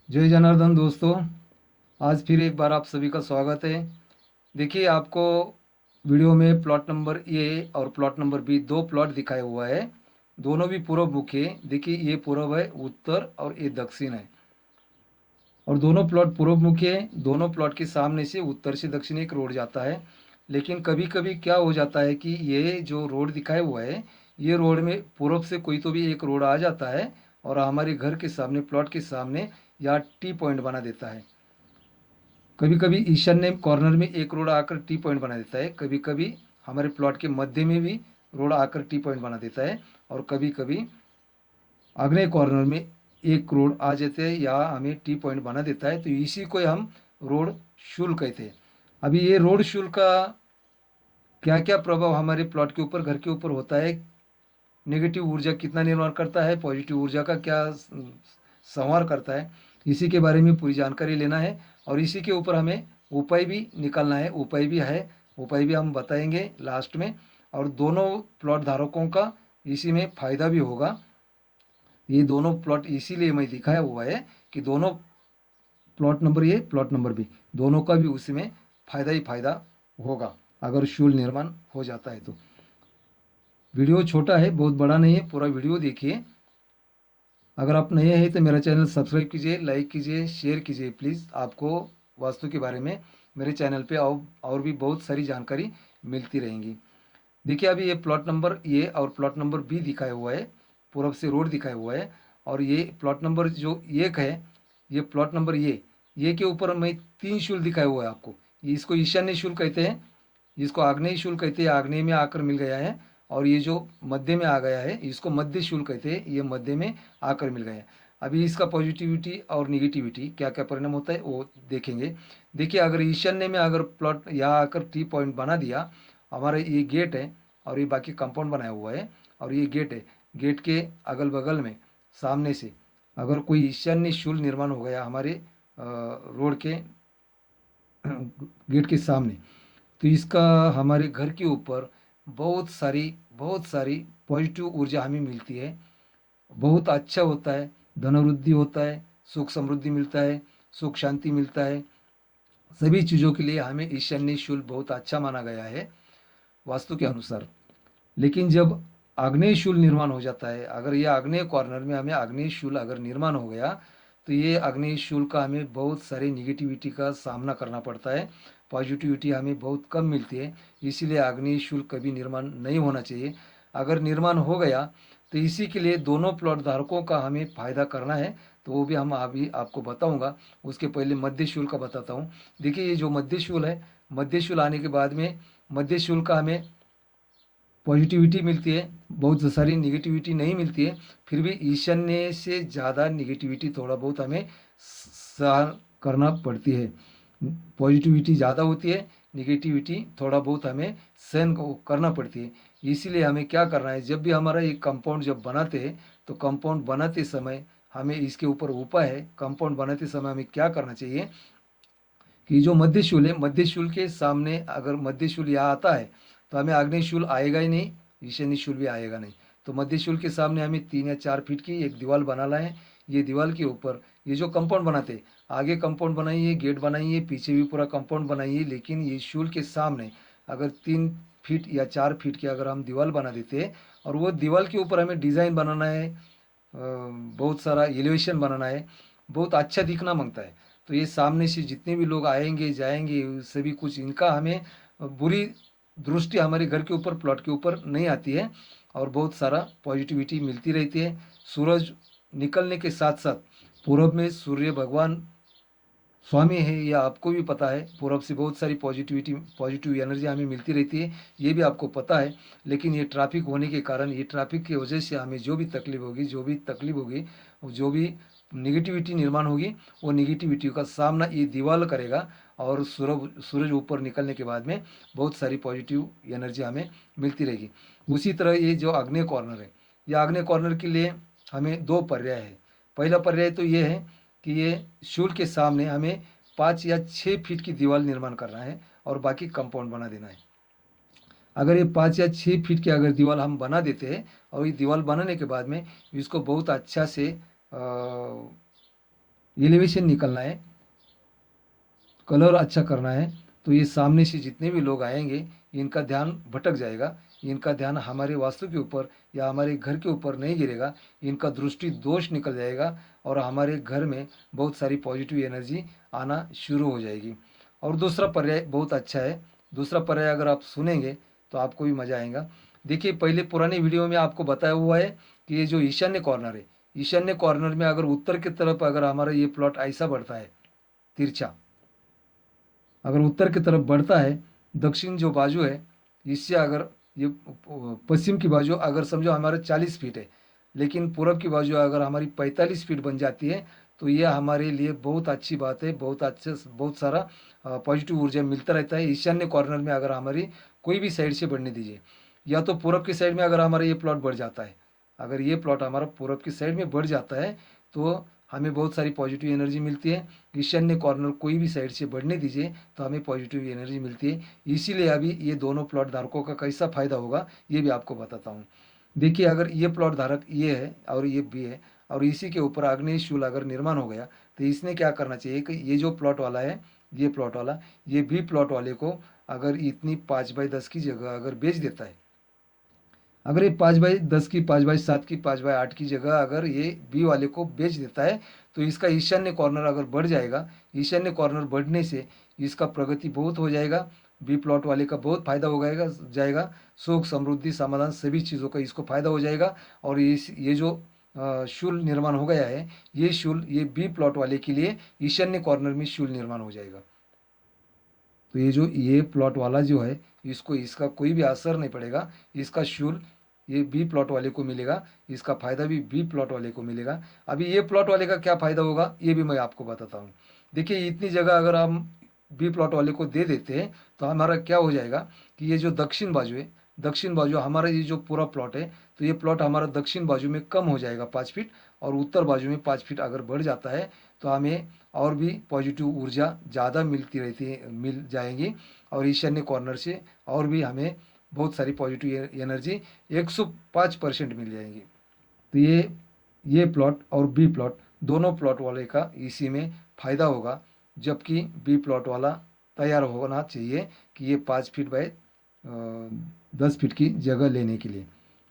जय जनार्दन दोस्तों। आज फिर एक बार आप सभी का स्वागत है। देखिए, आपको वीडियो में प्लॉट नंबर ए और प्लॉट नंबर बी दो प्लॉट दिखाया हुआ है। दोनों भी पूर्व मुखी है। देखिए, ये पूर्व है उत्तर और ये दक्षिण है। और दोनों प्लॉट पूर्व मुखी है। दोनों प्लॉट के सामने से उत्तर से दक्षिण एक रोड जाता है। लेकिन कभी कभी क्या हो जाता है कि ये जो रोड दिखाया हुआ है, ये रोड में पूर्व से कोई तो भी एक रोड आ जाता है और हमारे घर के सामने, प्लॉट के सामने या टी पॉइंट बना देता है। कभी कभी ईशान्य कॉर्नर में एक रोड आकर टी पॉइंट बना देता है। कभी कभी हमारे प्लॉट के मध्य में भी रोड आकर टी पॉइंट बना देता है। और कभी कभी आग्नेय कॉर्नर में एक रोड आ जाते हैं या हमें टी पॉइंट बना देता है, तो इसी को हम रोड शुल्क कहते हैं। अभी ये रोड शुल्क का क्या क्या प्रभाव हमारे प्लॉट के ऊपर, घर के ऊपर होता है, नेगेटिव ऊर्जा कितना निर्माण करता है, पॉजिटिव ऊर्जा का क्या संवार करता है, इसी के बारे में पूरी जानकारी लेना है। और इसी के ऊपर हमें उपाय भी निकालना है। उपाय भी है, उपाय भी हम बताएंगे लास्ट में। और दोनों प्लॉट धारकों का इसी में फायदा भी होगा। ये दोनों प्लॉट इसीलिए मैं दिखाया हुआ है कि दोनों plot number A, plot number B, दोनों का भी उसी में फायदा ही फायदा होगा अगर शूल निर्माण हो जाता है तो। वीडियो छोटा है, बहुत बड़ा नहीं है, पूरा वीडियो देखिए। अगर आप नए हैं तो मेरा चैनल सब्सक्राइब कीजिए, लाइक कीजिए, शेयर कीजिए प्लीज़। आपको वास्तु के बारे में मेरे चैनल पे और भी बहुत सारी जानकारी मिलती रहेंगी। देखिए, अभी ये प्लॉट नंबर ए और प्लॉट नंबर बी दिखाया हुआ है, पूरब से रोड दिखाया हुआ है। और ये प्लॉट नंबर जो एक है, ये प्लॉट नंबर ये के ऊपर मैं तीन शूल दिखाया हुआ है आपको। इसको ईशान्य शूल कहते हैं, इसको आग्नेय शूल कहते हैं, आग्नेय में आकर मिल गया है। और ये जो मध्य में आ गया है, इसको मध्य शूल कहते हैं, ये मध्य में आकर मिल गया है। अभी इसका पॉजिटिविटी और निगेटिविटी क्या क्या परिणाम होता है वो देखेंगे। देखिए, अगर ईशान्य में अगर प्लॉट यहाँ आकर टी पॉइंट बना दिया, हमारा ये गेट है और ये बाकी कंपाउंड बनाया हुआ है और ये गेट है। गेट के अगल बगल में सामने से अगर कोई ईशान्य शूल निर्माण हो गया हमारे रोड के गेट के सामने, तो इसका हमारे घर के ऊपर बहुत सारी पॉजिटिव ऊर्जा हमें मिलती है। बहुत अच्छा होता है, धनवृद्धि होता है, सुख समृद्धि मिलता है, सुख शांति मिलता है। सभी चीज़ों के लिए हमें ईशान्य शूल बहुत अच्छा माना गया है वास्तु के अनुसार। लेकिन जब आग्नेय शूल निर्माण हो जाता है, अगर ये आग्नेय कॉर्नर में हमें आग्नेय शूल अगर निर्माण हो गया, तो ये आग्नेय शूल का हमें बहुत सारे निगेटिविटी का सामना करना पड़ता है। पॉजिटिविटी हमें बहुत कम मिलती है। इसीलिए आग्नेय शूल कभी निर्माण नहीं होना चाहिए। अगर निर्माण हो गया तो इसी के लिए दोनों प्लॉट धारकों का हमें फायदा करना है, तो वो भी हम अभी आपको बताऊंगा। उसके पहले मध्य शूल का बताता हूँ। देखिए, ये जो मध्य शूल है, मध्य शूल आने के बाद में मध्य शूल का हमें पॉजिटिविटी मिलती है, बहुत सारी निगेटिविटी नहीं मिलती है। फिर भी ईशान्य से ज़्यादा निगेटिविटी थोड़ा बहुत हमें सहन करना पड़ती है। पॉजिटिविटी ज़्यादा होती है, निगेटिविटी थोड़ा बहुत हमें सहन करना पड़ती है। इसीलिए हमें क्या करना है, जब भी हमारा एक कंपाउंड जब बनाते हैं, तो कंपाउंड बनाते समय हमें इसके ऊपर उपाय है। कंपाउंड बनाते समय हमें क्या करना चाहिए कि जो मध्य शूल है, मध्य शूल के सामने अगर मध्य शूल यहाँ आता है, तो हमें आग्नेय शूल आएगा ही नहीं, ईशान्य शूल भी आएगा नहीं। तो मध्य शूल के सामने हमें 3 या 4 फीट की एक दीवार बनाना है। ये दीवार के ऊपर ये जो कंपाउंड बनाते हैं, आगे कंपाउंड बनाइए, गेट बनाइए, पीछे भी पूरा कंपाउंड बनाइए, लेकिन ये शूल के सामने अगर 3 फीट या 4 फीट की अगर हम दीवार बना देते हैं, और वो दीवार के ऊपर हमें डिज़ाइन बनाना है, बहुत सारा एलिवेशन बनाना है, बहुत अच्छा दिखना मांगता है। तो ये सामने से जितने भी लोग आएंगे जाएंगे, सभी कुछ इनका हमें बुरी दृष्टि हमारे घर के ऊपर, प्लॉट के ऊपर नहीं आती है। और बहुत सारा पॉजिटिविटी मिलती रहती है। सूरज निकलने के साथ साथ पूरब में सूर्य भगवान स्वामी है, ये आपको भी पता है। पूरब से बहुत सारी पॉजिटिविटी, पॉजिटिव एनर्जी हमें मिलती रहती है, ये भी आपको पता है। लेकिन ये ट्रैफिक होने के कारण, ये ट्रैफिक की वजह से हमें जो भी तकलीफ होगी, जो भी निगेटिविटी निर्माण होगी, वो निगेटिविटी का सामना ये दीवार करेगा। और सूरज ऊपर निकलने के बाद में बहुत सारी पॉजिटिव एनर्जी हमें मिलती रहेगी। उसी तरह ये जो आग्नेय कॉर्नर है, ये आग्नेय कॉर्नर के लिए हमें दो पर्याय है। पहला पर्याय तो ये है कि ये शूल के सामने हमें 5 या 6 फीट की दीवार निर्माण करना है और बाकी कंपाउंड बना देना है। अगर ये 5 या 6 फीट की अगर दीवार हम बना देते हैं, और ये दीवार बनाने के बाद में इसको बहुत अच्छा से एलिवेशन निकलना है, कलर अच्छा करना है, तो ये सामने से जितने भी लोग आएंगे इनका ध्यान भटक जाएगा, इनका ध्यान हमारे वास्तु के ऊपर या हमारे घर के ऊपर नहीं गिरेगा, इनका दृष्टि दोष निकल जाएगा और हमारे घर में बहुत सारी पॉजिटिव एनर्जी आना शुरू हो जाएगी। और दूसरा पर्याय बहुत अच्छा है, दूसरा पर्याय अगर आप सुनेंगे तो आपको भी मज़ा आएगा। देखिए, पहले पुरानी वीडियो में आपको बताया हुआ है कि ये जो ईशान्य कॉर्नर है, ईशान्य कॉर्नर में अगर उत्तर की तरफ अगर हमारा ये प्लॉट ऐसा बढ़ता है तिरछा, अगर उत्तर की तरफ बढ़ता है, दक्षिण जो बाजू है इससे अगर ये पश्चिम की बाजू अगर समझो हमारा 40 फीट है, लेकिन पूरब की बाजू अगर हमारी 45 फीट बन जाती है, तो ये हमारे लिए बहुत अच्छी बात है, बहुत अच्छे बहुत सारा पॉजिटिव ऊर्जा मिलता रहता है। ईशान्य कॉर्नर में अगर हमारी कोई भी साइड से बढ़ने दीजिए, या तो पूरब की साइड में अगर हमारा ये प्लॉट बढ़ जाता है, अगर ये प्लॉट हमारा पूरब की साइड में बढ़ जाता है तो हमें बहुत सारी पॉजिटिव एनर्जी मिलती है। ईशान्य कॉर्नर कोई भी साइड से बढ़ने दीजिए तो हमें पॉजिटिव एनर्जी मिलती है। इसीलिए अभी ये दोनों प्लॉट धारकों का कैसा फ़ायदा होगा ये भी आपको बताता हूँ। देखिए, अगर ये प्लॉट धारक ये है और ये बी है और इसी के ऊपर आग्नेय शूल अगर निर्माण हो गया, तो इसने क्या करना चाहिए कि ये जो प्लॉट वाला है, ये प्लॉट वाला, ये बी प्लॉट वाले को अगर इतनी 5/10 की जगह अगर बेच देता है, अगर ये 5/10 की, 5/7 की, 5/8 की जगह अगर ये बी वाले को बेच देता है, तो इसका ईशान्य कॉर्नर अगर बढ़ जाएगा, ईशान्य कॉर्नर बढ़ने से इसका प्रगति बहुत हो जाएगा, बी प्लॉट वाले का बहुत फायदा हो जाएगा, सुख समृद्धि समाधान सभी चीज़ों का इसको फायदा हो जाएगा। और ये जो शूल निर्माण हो गया है, ये शूल ये बी प्लॉट वाले के लिए ईशान्य कॉर्नर में शूल निर्माण हो जाएगा। तो ये जो ये प्लॉट वाला जो है, इसको इसका कोई भी असर नहीं पड़ेगा, इसका शूल ये बी प्लॉट वाले को मिलेगा, इसका फ़ायदा भी बी प्लॉट वाले को मिलेगा। अभी ये प्लॉट वाले का क्या फ़ायदा होगा ये भी मैं आपको बताता हूँ। देखिए, इतनी जगह अगर हम बी प्लॉट वाले को दे देते हैं तो हमारा क्या हो जाएगा कि ये जो दक्षिण बाजू है, दक्षिण बाजू हमारा ये जो पूरा प्लॉट है, तो ये प्लॉट हमारा दक्षिण बाजू में कम हो जाएगा 5 फीट, और उत्तर बाजू में 5 फीट अगर बढ़ जाता है तो हमें और भी पॉजिटिव ऊर्जा ज़्यादा मिलती रहती है, मिल जाएंगी, और ईशान्य कॉर्नर से और भी हमें बहुत सारी पॉजिटिव एनर्जी 105% मिल जाएंगी। तो ये प्लॉट और बी प्लॉट दोनों प्लॉट वाले का इसी में फ़ायदा होगा, जबकि बी प्लॉट वाला तैयार होना चाहिए कि ये 5 फीट बाय 10 फीट की जगह लेने के लिए।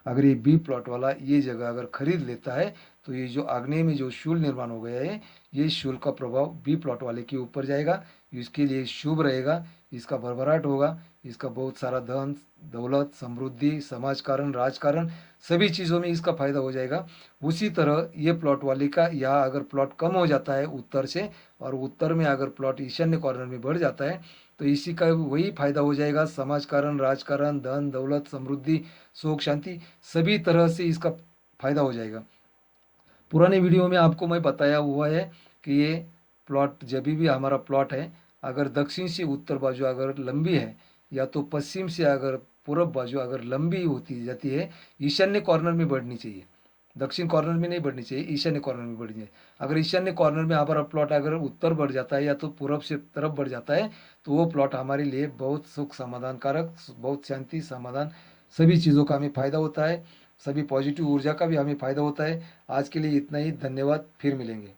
अगर ये बी प्लॉट वाला ये जगह अगर खरीद लेता है, तो ये जो आग्नेय में जो शूल निर्माण हो गया है, ये शूल का प्रभाव बी प्लॉट वाले के ऊपर जाएगा, इसके लिए शुभ रहेगा, इसका भरभराट होगा, इसका बहुत सारा धन दौलत समृद्धि समाजकारण राजकारण सभी चीज़ों में इसका फायदा हो जाएगा। उसी तरह ये प्लॉट वाले का यहाँ अगर प्लॉट कम हो जाता है उत्तर से, और उत्तर में अगर प्लॉट ईशान्य कॉर्नर में बढ़ जाता है, तो इसी का वही फायदा हो जाएगा, समाजकारण राजकारण धन दौलत समृद्धि सुख शांति सभी तरह से इसका फायदा हो जाएगा। पुराने वीडियो में आपको मैं बताया हुआ है कि ये प्लॉट जब भी हमारा प्लॉट है, अगर दक्षिण से उत्तर बाजू अगर लंबी है, या तो पश्चिम से अगर पूर्व बाजू अगर लंबी होती जाती है, ईशान्य कॉर्नर में बढ़नी चाहिए, दक्षिण कॉर्नर में नहीं बढ़नी चाहिए, ईशान्य कॉर्नर में बढ़नी चाहिए। अगर ईशान्य कॉर्नर में हमारा प्लॉट अगर उत्तर बढ़ जाता है या तो पूरब से तरफ बढ़ जाता है, तो वो प्लॉट हमारे लिए बहुत सुख समाधान कारक, बहुत शांति समाधान सभी चीज़ों का हमें फ़ायदा होता है, सभी पॉजिटिव ऊर्जा का भी हमें फ़ायदा होता है। आज के लिए इतना ही, धन्यवाद, फिर मिलेंगे।